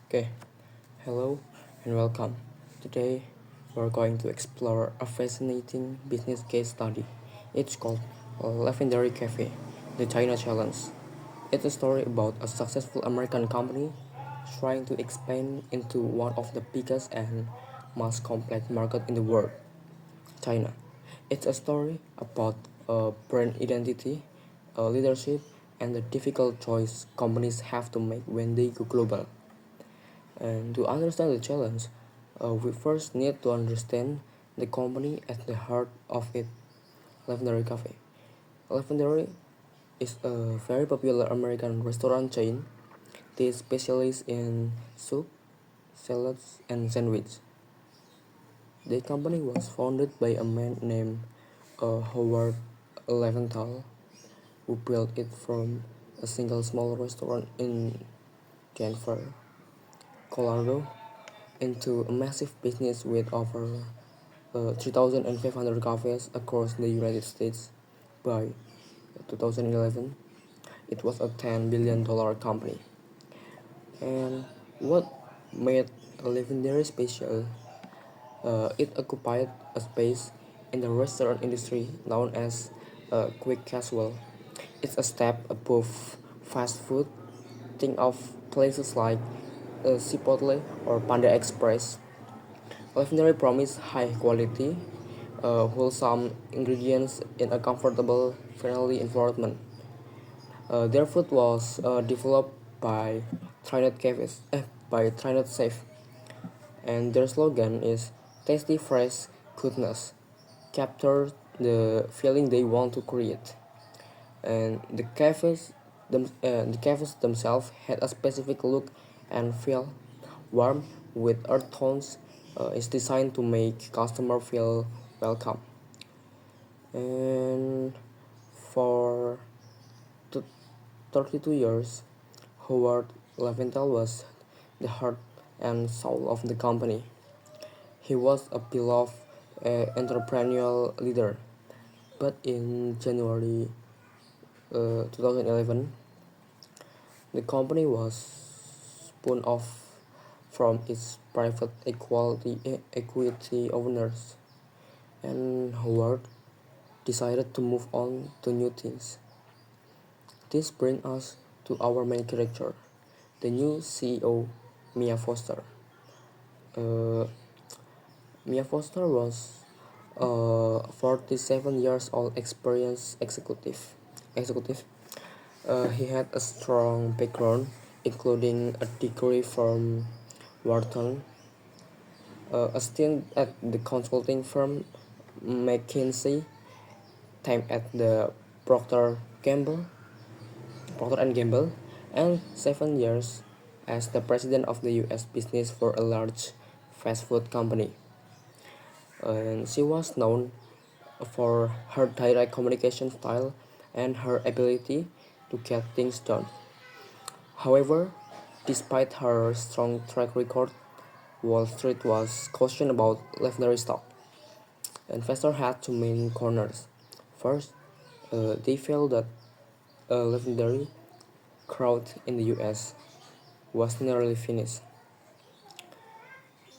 Okay, hello and welcome. Today we're going to explore a fascinating business case study. It's called Legendary Cafe, the China Challenge. It's a story about a successful American company trying to expand into one of the biggest and most complex markets in the world, China. It's a story about brand identity, leadership, and the difficult choice companies have to make when they go global. And to understand the challenge, we first need to understand the company at the heart of it, Legendary Cafe. Legendary is a very popular American restaurant chain. They specialize in soup, salads, and sandwich. The company was founded by a man named Howard Leventhal, who built it from a single small restaurant in Denver, Colorado, into a massive business with over 3,500 cafes across the United States. By 2011, it was a $10 billion company. And what made Legendary special? It occupied a space in the restaurant industry known as quick casual. It's a step above fast food. Think of places like Chipotle or Panda Express. Legendary promise high quality, wholesome ingredients in a comfortable, friendly environment. Their food was developed by Trinidad Cafes, by Trinidad Safe, and their slogan is "Tasty Fresh Goodness." Capture the feeling they want to create, and the cafes themselves had a specific look and feel, warm with earth tones. It's designed to make customer feel welcome. And for 32 years, Howard Leventhal was the heart and soul of the company. He was a beloved entrepreneurial leader. But in January 2011, the company was spun off from its private equity owners, and Howard decided to move on to new things. This brings us to our main character, the new CEO, Mia Foster. Uh, Mia Foster was a 47 years old experienced executive. He had a strong background, including a degree from Wharton, a stint at the consulting firm McKinsey, time at the Gamble, Procter and Gamble, and 7 years as the president of the U.S. business for a large fast food company. And she was known for her direct communication style and her ability to get things done. However, despite her strong track record, Wall Street was cautioned about legendary stock. Investors had two main corners. First, they felt that a legendary crowd in the US was nearly finished.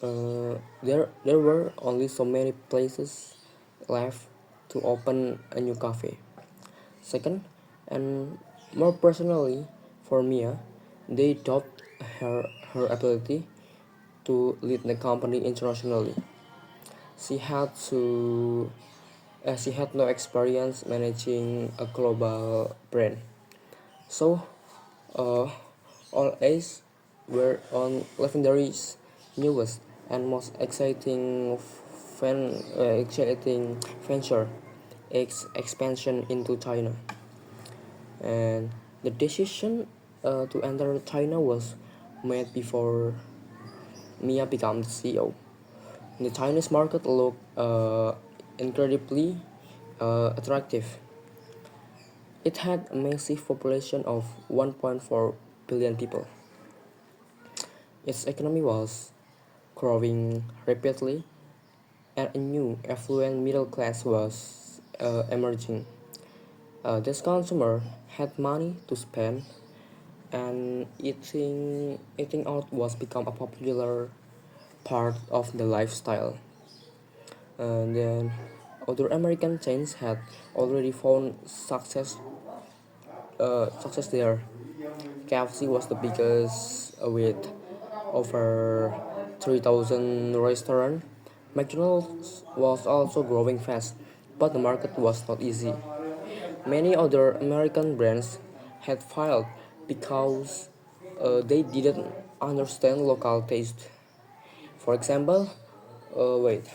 There were only so many places left to open a new cafe. Second, and more personally for Mia, they doubt her ability to lead the company internationally. She had to she had no experience managing a global brand. So uh, all eyes were on Legendary's newest and most exciting venture, its expansion into China. And the decision to enter China was made before Mia became the CEO. The Chinese market looked incredibly attractive. It had a massive population of 1.4 billion people. Its economy was growing rapidly, and a new affluent middle class was emerging. This consumer had money to spend, and eating out was become a popular part of the lifestyle. And then other American chains had already found success there. KFC was the biggest with over 3,000 restaurants. McDonald's was also growing fast, but the market was not easy. Many other American brands had failed because they didn't understand local taste. For example, uh, wait.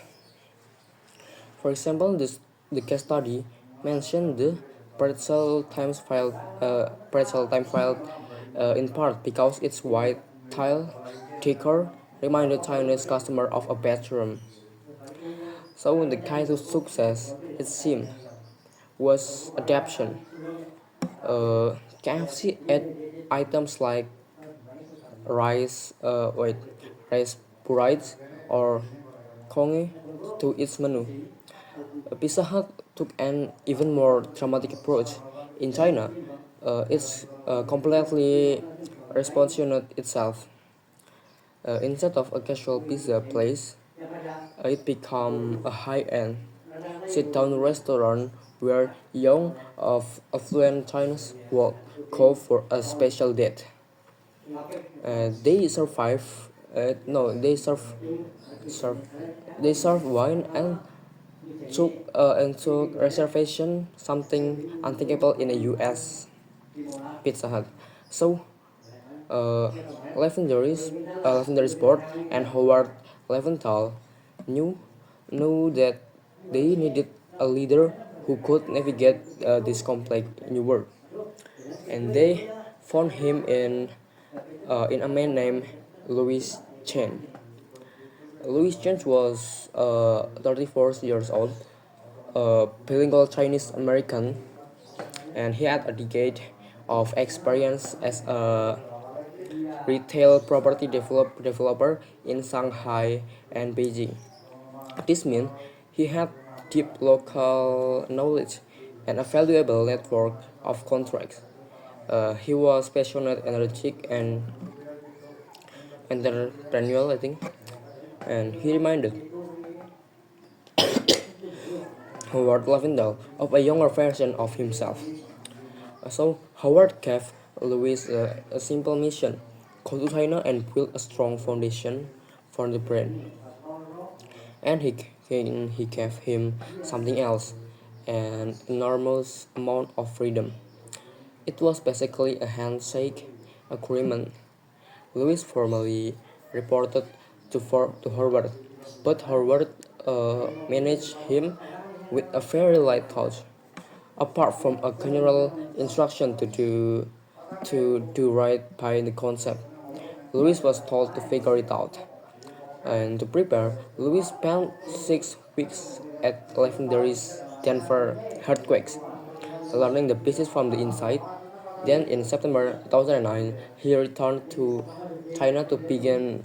For example, the case study mentioned the pretzel time failed in part because its white tile thicker reminded Chinese customer of a bedroom. So the key to success, it seemed, was adaptation. KFC add items like rice, rice purites or conge to its menu. Pizza Hut took an even more dramatic approach. In China, it's completely repositioned itself. Instead of a casual pizza place, it became a high-end, sit-down restaurant where young of affluent Chinese would go for a special date. They survive. No, serve they serve wine and took reservation, something unthinkable in a U.S. Pizza Hut. So, uh, Legendary Sport and Howard Leventhal knew knew that they needed a leader who could navigate this complex new world, and they found him in a man named Louis Chen. Louis Chen was 34 years old, a bilingual Chinese American, and he had a decade of experience as a retail property developer in Shanghai and Beijing. This means he had deep local knowledge and a valuable network of contacts. He was passionate, energetic, and entrepreneurial, I think, and he reminded Howard Lavendale of a younger version of himself. So Howard gave Louis a simple mission: go to China and build a strong foundation for the brand. And he gave him something else, an enormous amount of freedom. It was basically a handshake agreement. Louis formally reported to Howard, but Howard managed him with a very light touch. Apart from a general instruction to do right by the concept, Louis was told to figure it out. And to prepare, Louis spent 6 weeks at legendary's Denver Earthquakes, learning the business from the inside. Then in September 2009, he returned to China to begin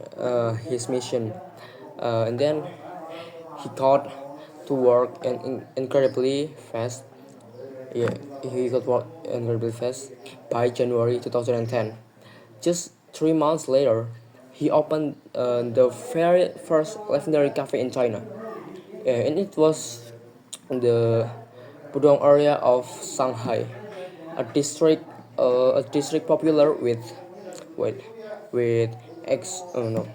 his mission. And then he got to work incredibly fast. Yeah, he got work incredibly fast by January 2010. Just 3 months later, he opened the very first legendary cafe in China, and it was in the Pudong area of Shanghai, a district popular with with ex oh no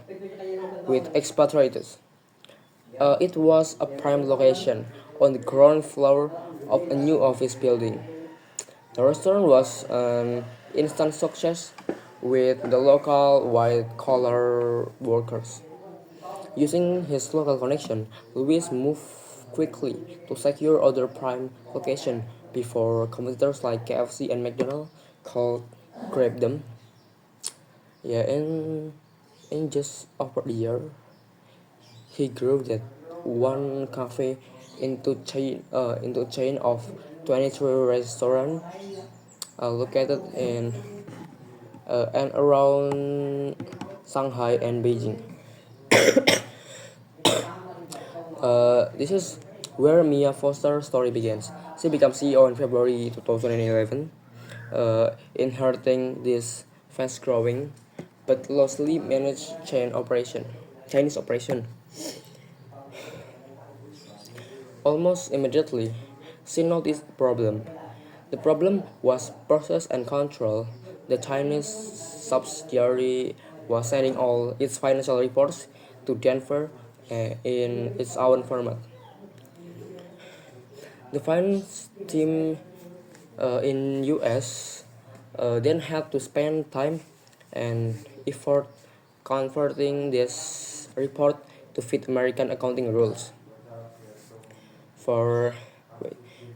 with expatriates. It was a prime location on the ground floor of a new office building. The restaurant was an instant success with the local white-collar workers. Using his local connection, Louis moved quickly to secure other prime locations before competitors like KFC and McDonald's could grab them. Yeah, and in just over a year, he grew that one cafe into a chain of 23 restaurants located in and around Shanghai and Beijing. This is where Mia Foster's story begins. She became CEO in February 2011, inheriting this fast-growing but closely managed Chinese operation. Almost immediately, she noticed the problem. The problem was process and control. The Chinese subsidiary was sending all its financial reports to Denver in its own format. The finance team in US then had to spend time and effort converting this report to fit American accounting rules. For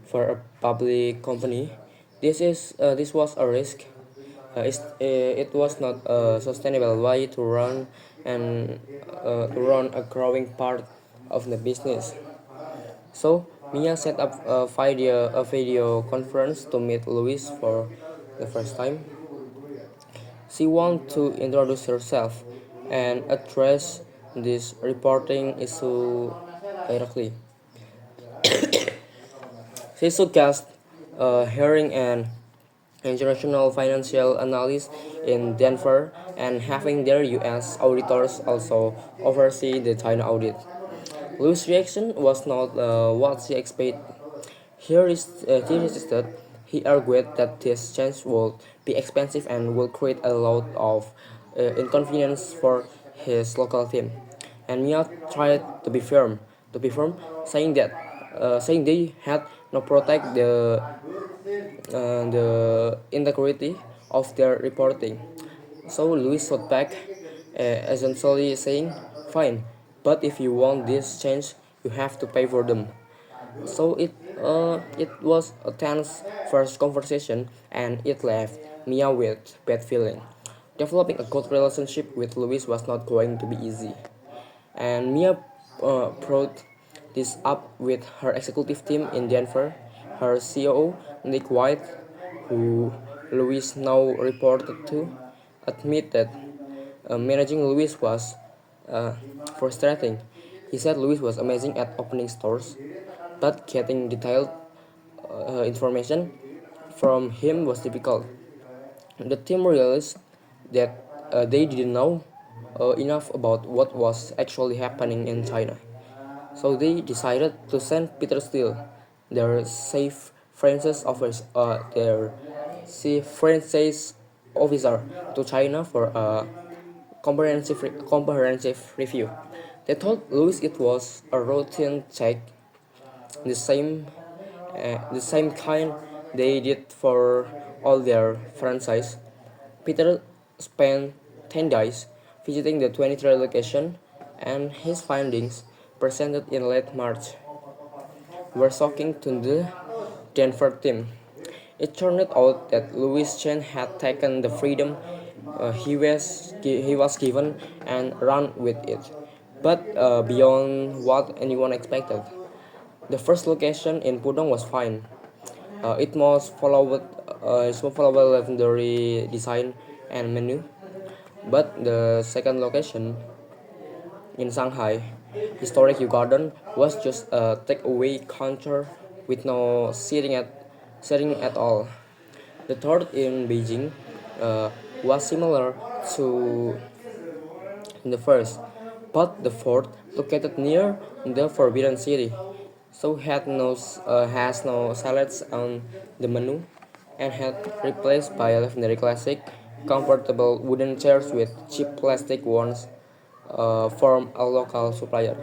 for a public company, this was a risk. It was not a sustainable way to run and to run a growing part of the business. So Mia set up a video conference to meet Louis for the first time. She wanted to introduce herself and address this reporting issue directly. She suggested hiring an international financial analyst in Denver and having their US auditors also oversee the China audit. Louis' reaction was not what she expected. He resisted. He argued that this change would be expensive and would create a lot of inconvenience for his local team. And Mia tried to be firm, saying they had no protect the integrity of their reporting. So Louis shot back, essentially saying, "Fine, but if you want this change, you have to pay for them." So it was a tense first conversation, and it left Mia with bad feeling. Developing a good relationship with Louis was not going to be easy, and Mia brought this up with her executive team in Denver. Her COO, Nick White, who Louis now reported to, admitted managing Louis was uh, frustrating. He said Louis was amazing at opening stores, but getting detailed information from him was difficult. The team realized that they didn't know enough about what was actually happening in China. So they decided to send Peter Steele, their safe franchise officer, to China for a comprehensive review. They told Louis it was a routine check, the same the same kind they did for all their franchise. Peter spent 10 days visiting the 23 location, and his findings, presented in late March, were shocking to the Denver team. It turned out that Louis Chen had taken the freedom he was given and run with it, but beyond what anyone expected. The first location in Pudong was fine. It was followed legendary design and menu, but the second location in Shanghai, historic Yu Garden, was just a takeaway counter with no seating at all. The third in Beijing uh, was similar to the first, but the fourth, located near the Forbidden City, so has no salads on the menu, and had replaced by a legendary classic, comfortable wooden chairs with cheap plastic ones from a local supplier.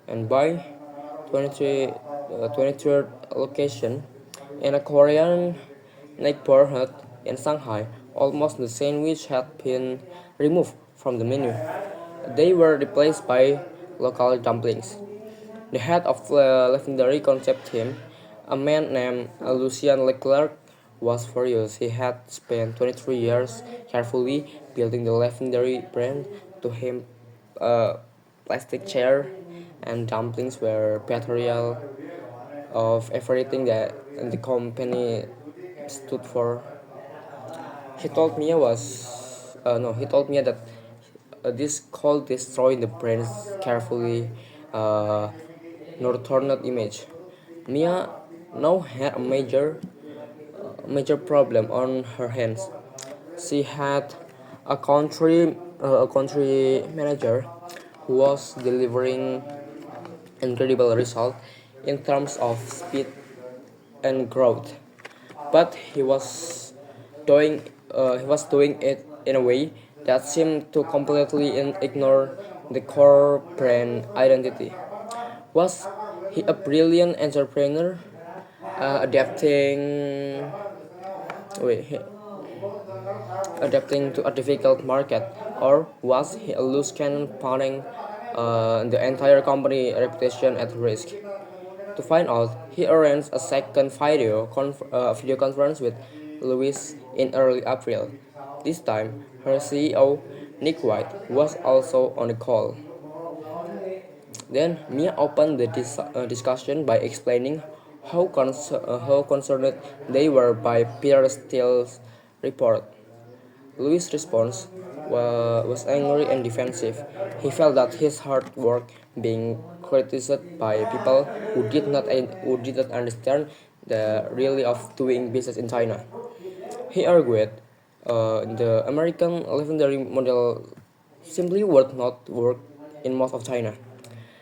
And by 23rd location, in a Korean neighborhood in Shanghai, almost the sandwich had been removed from the menu. They were replaced by local dumplings. The head of the legendary concept team, a man named Lucien Leclerc, was furious. He had spent 23 years carefully building the legendary brand. To him, a plastic chair and dumplings were betrayal of everything that the company stood for. He told me was no. He told me that this called destroying the brand's carefully uh, nurtured image. Mia now had a major problem on her hands. She had a country manager who was delivering incredible result in terms of speed and growth, but he was doing it in a way that seemed to completely ignore the core brand identity. Was he a brilliant entrepreneur, adapting wait, adapting to a difficult market, or was he a loose cannon putting the entire company reputation at risk? To find out, he arranged a second video conference with Louis in early April. This time, her CEO, Nick White, was also on the call. Then Mia opened the discussion by explaining how concerned they were by Peter Steele's report. Louis' response was angry and defensive. He felt that his hard work being criticized by people who did not understand the reality of doing business in China. He argued the American legendary model simply would not work in most of China.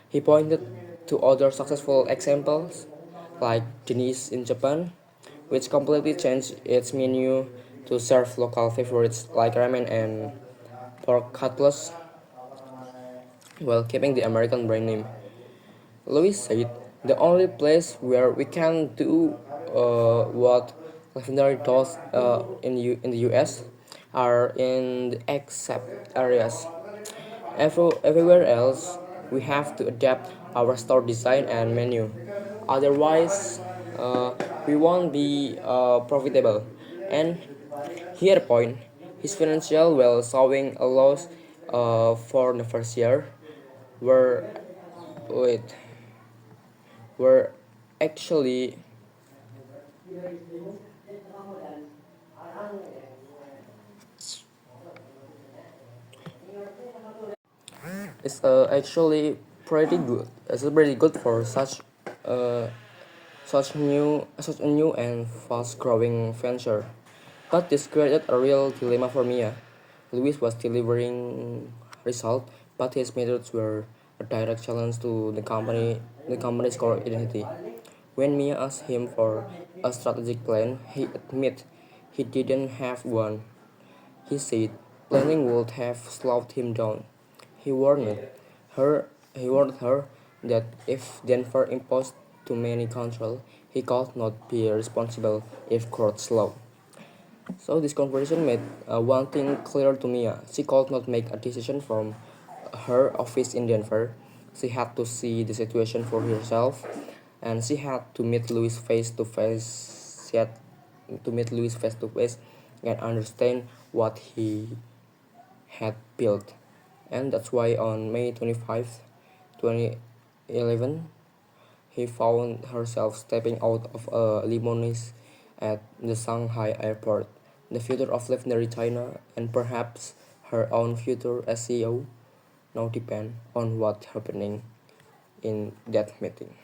He pointed to other successful examples, like Denny's in Japan, which completely changed its menu to serve local favorites like ramen and pork cutlets while keeping the American brand name. Louis said, "The only place where we can do what Legendary does in the US are in the except areas. Everywhere else, we have to adapt our store design and menu. Otherwise, we won't be profitable." And here point, his financial well showing a loss for the first year were wait were actually it's actually pretty good. It's pretty good for uh, such a new and fast growing venture. But this created a real dilemma for Mia. Louis was delivering result, but his methods were a direct challenge to the company's core identity. When Mia asked him for a strategic plan, he admitted he didn't have one. He said planning would have slowed him down. He warned he warned her that if Denver imposed too many control, he could not be responsible if growth slowed. So this conversation made one thing clear to Mia. She could not make a decision from her office in Denver. She had to see the situation for herself, and she had to meet Louis face to face. She had to meet Louis face to face and understand what he had built. And that's why on May 25th, 2011, he found herself stepping out of a limousine at the Shanghai airport. The future of legendary China and perhaps her own future as CEO now depend on what's happening in that meeting.